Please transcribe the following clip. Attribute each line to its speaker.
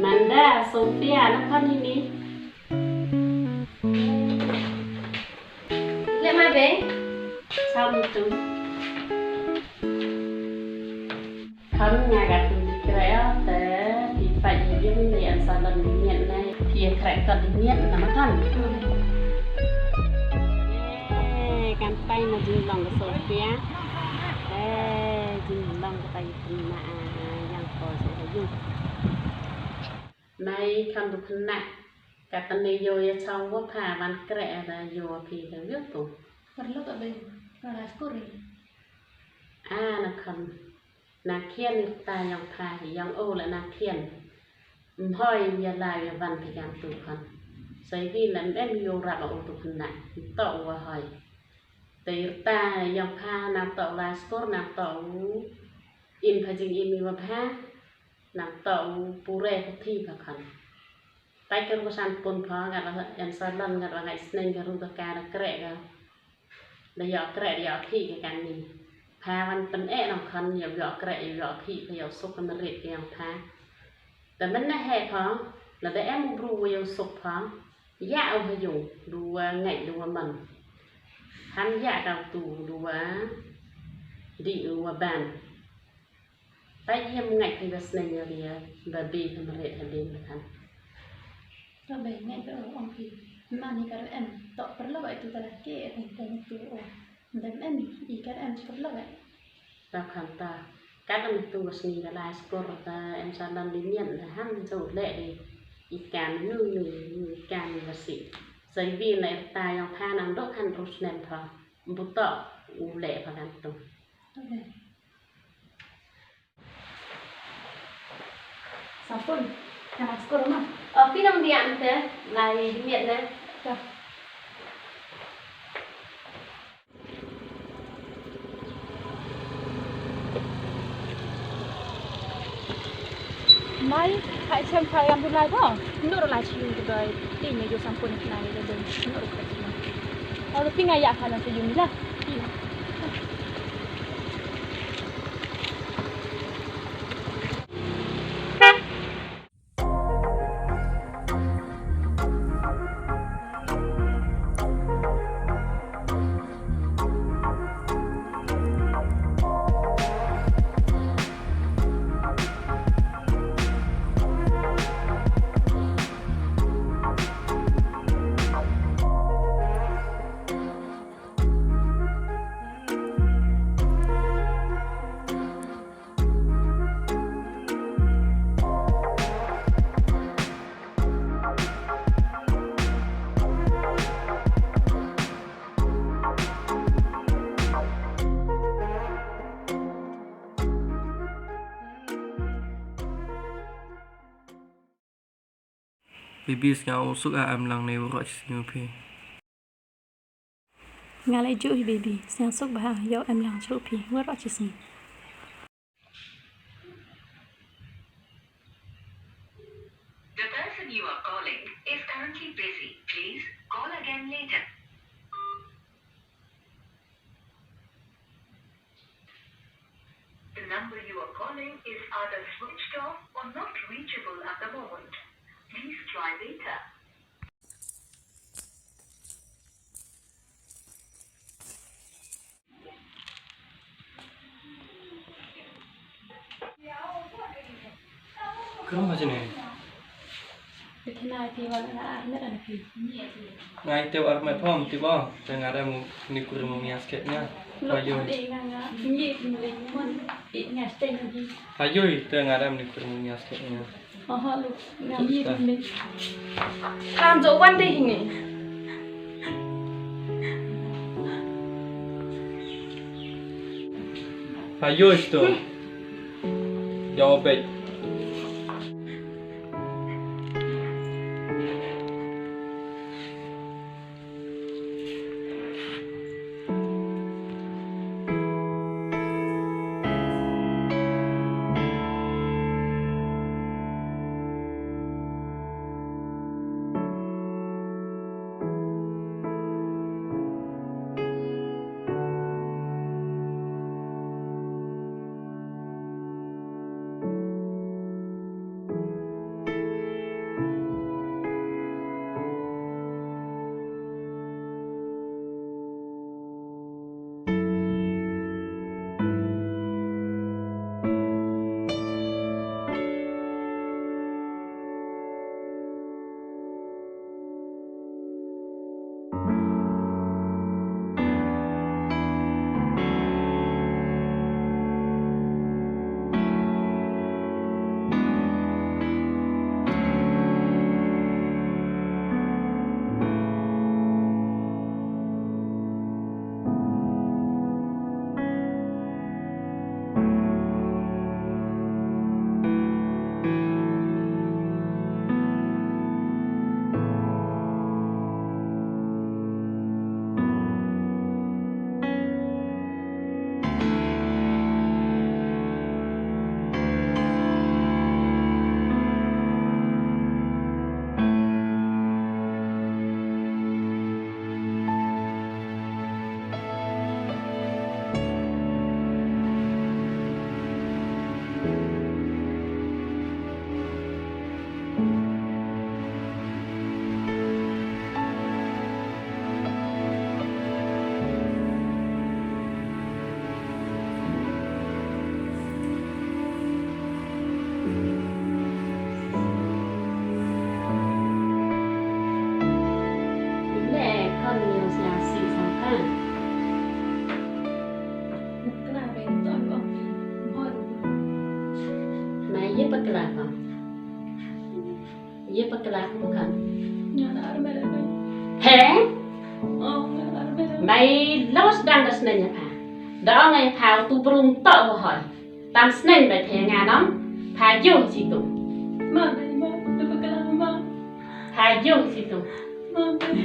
Speaker 1: Manda, Sofia, anak kan ini.
Speaker 2: Lihat mai be.
Speaker 1: Sao itu? Kan ngagat kira te di pagi dia ni salon niat nai dia krek kan niat nama kan. Kan pai ma jin long ke Sofia. Jin long ke pai kena yang ko saya ju. Nay kan du kena katanya yo ya cawo pa man krek ada yo pi ke gitu.
Speaker 2: Perlu tak be. Kalau skor ni.
Speaker 1: Nak kan nak kian ta yang pa yang o là nak kian hoi ya lai ya van pi yang tu kan sai vi là em yo ra o tu kan na to wa hoi te ta yang pa na to la skor na to in pa jing in mi wa pa na to pure ka thi pa kan tai kan ko san pun pa ga la en sa lan ga la ngai sneng ga ru ta ka na kre ga la ya kre ya thi ga kan niพามันเป็นน้องคันอย่าหยอกแกะอย่าหยอกขี้พยาสุกมันเรียกอย่างพาแต่มันน่าแห่พอแล้วแต่มุรูยาสุกพอย่าเอาไปอยู่ดูว่าไงดูว่ามันทันย่าดาวตูดูว่าดีดูว่าบานไปเยี่ยมไงที่วัดเนยเรียบาบีทำเรียกทำเลี้ยงเลยทัน
Speaker 2: Tak be ngai ke orang pi. Mani kalau em tak perlu itu telah ke tentang itu. Dan em ikan em perlu ke.
Speaker 1: ตาขันตาการดำเนินตัวสิ่งใดสกอร์ตาเอ็มซาดันดิเนียนห้ามจะอุดเละดีอีการนู่นนี่การละสิใส่วีในตายังพานังดอกขันรูสเนมพอบุตรอุเละพอกันตรง
Speaker 2: Tak be. Sampun. Kalau skor mah. Pi nang dia ante lai diet na. Tak.
Speaker 3: Mai, kai xem khai am lai bo. Nur lai chi tu dai. Ti me jo sampun nai le den. Nur ka chi. Kalau pingai ya kana se yumi lah.
Speaker 4: Baby sekarang usuk am lang nei urut sini pe.
Speaker 3: Ngalai ju hi baby. Sang sok bah yo em lang chu pi. Wa ro chi sin.
Speaker 5: The person you are calling is currently busy. Please call again later. The number you are calling is either switched off or not reachable at the moment. Please try later.
Speaker 4: Kenapa macam ni?
Speaker 3: Kenal pi wa na na na pi.
Speaker 4: Ngai teu ar mai pom ti bo. Tengah ada mu ni kur mu mias ketnya. Payu.
Speaker 3: Ni nga ni ni mon i nga stay ni.
Speaker 4: Payu tengah ada ni kur mu mias ketnya.
Speaker 3: Ha lu nga ni ni. Làm dỗ quan đi hình này.
Speaker 4: Payu itu. Jawab baik.
Speaker 1: Ye pakala bukan.
Speaker 2: Nyala armera deh.
Speaker 1: He?
Speaker 2: Oh, nyala armera.
Speaker 1: Mai los dan das nenya pa. Đó ngay phao tu brung tọ vào hỏi. Tam snen bài thề ngà đóng. Phá vô gì tụ.
Speaker 2: Ma deh, ma. Tuh kelam ma.
Speaker 1: Phá vô gì tụ.
Speaker 2: Ma deh.